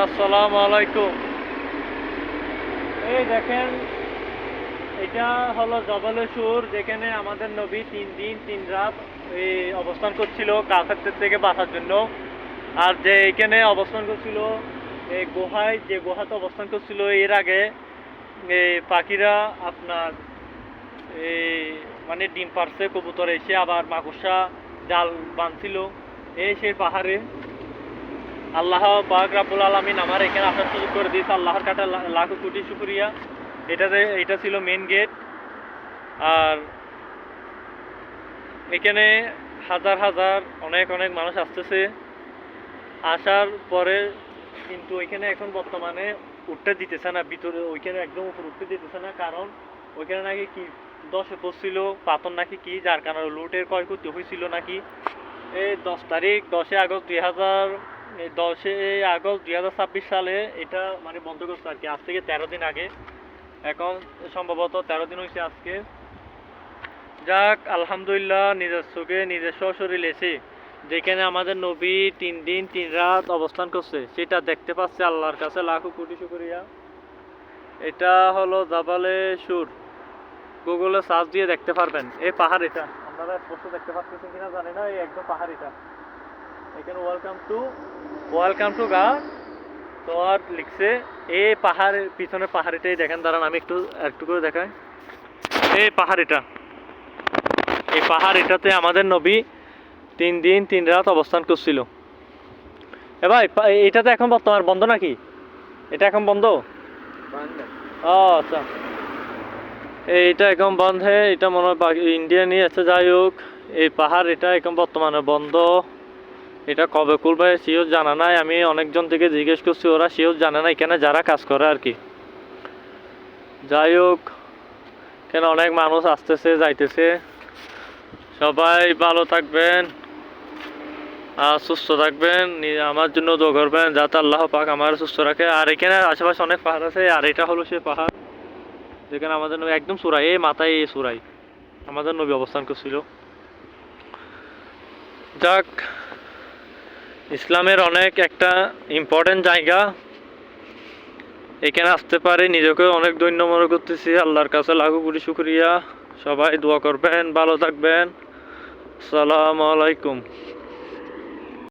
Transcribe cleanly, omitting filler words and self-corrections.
আসসালামু আলাইকুম। এই দেখেন, এটা হলো জবলে সুর, যেখানে আমাদের নবী 3 দিন 3 রাত অবস্থান করছিল কাফেরদের থেকে বাঁচার জন্য। আর যে এখানে অবস্থান করছিল, এই গুহায়, যে গুহাতে অবস্থান করছিল এর আগে, এই পাখিরা আপনার এই মানে ডিম পারছে, কবুতর এসে আবার মাকড়সা জাল বাঁধছিল এই সেই পাহাড়ে। আল্লাহ পাক রাব্বুল আলামিন আমার এখানে আসার সুযোগ করে দিয়েছে, আল্লাহর কাছে লাখো কোটি শুকরিয়া। এটা ছিল মেন গেট। আর এখানে হাজার হাজার অনেক অনেক মানুষ আসতেছে। আসার পরে কিন্তু ওইখানে এখন বর্তমানে উঠতে দিতেছে না, ভিতরে ওইখানে একদম উপর উঠতে দিতেছে না, কারণ ওইখানে নাকি কি দশে পড়ছিল পাথর নাকি কি, যার কারণে লুটের ক্ষয়ক্ষতি হয়েছিল নাকি। এই 10 তারিখ 10 আগস্ট 2026 সালে এটা মানে বন্ধ করছে আর কি, আজ থেকে 13 দিন আগে। এখন সম্ভবত 13 দিন হয়েছে আজকে। যাক, আলহামদুলিল্লাহ, নিজের চোখে নিজের সশরীরে এসে যেখানে আমাদের নবী 3 দিন 3 রাত অবস্থান করছে সেটা দেখতে পাচ্ছে, আল্লাহর কাছে লাখো কোটি শুকরিয়া। এটা হলো জাবালে সুর, গুগলে সার্চ দিয়ে দেখতে পারবেন। এই পাহাড়, এটা আপনারা স্পষ্ট দেখতে পাচ্ছেন কিনা জানি না, এই একদম পাহাড় এটা। এখানে ওয়েলকাম টু গা তো আর লিখছে। এই পাহাড়ের পিছনে পাহাড়িটাই দেখেন, দাঁড়ান আমি একটু করে দেখাই। এই পাহাড়িটা, এই পাহাড় এটাতে আমাদের নবী 3 দিন 3 রাত অবস্থান করছিল। এ ভাই, এটা তো এখন বর্তমান বন্ধ নাকি? এটা এখন বন্ধ? ও আচ্ছা, এইটা এখন বন্ধ। এটা মনে হয় ইন্ডিয়া নিয়ে আছে। যাই হোক, এই পাহাড় এটা এখন বর্তমানে বন্ধ। এটা কবে খুলবে সেও জানা নাই। আমি অনেকজন থেকে জিজ্ঞেস করছি, ওরা সেও জানে না, এখানে যারা কাজ করে আর কি। যাই হোক, কেন অনেক মানুষ আসতেছে যাইতেছে। সবাই ভালো থাকবেন আর সুস্থ থাকবেন, আমার জন্য দোয়া করবেন যাতে আল্লাহ পাক আমার সুস্থ রাখে। আর এখানে আশেপাশে অনেক পাহাড় আছে, আর এটা হলো সে পাহাড় যেখানে আমাদের নবী একদম চূড়ায়, এই মাথায় এই চূড়ায় আমাদের নবী অবস্থান করছিল। যাক, ইসলামের অনেক একটা ইম্পর্টেন্ট জায়গা, এখানে আসতে পারে নিজেকে অনেক ধন্য মনে করতেছি। আল্লাহর কাছে লাখো কোটি শুকরিয়া। সবাই দোয়া করবেন, ভালো থাকবেন। আসসালামু আলাইকুম।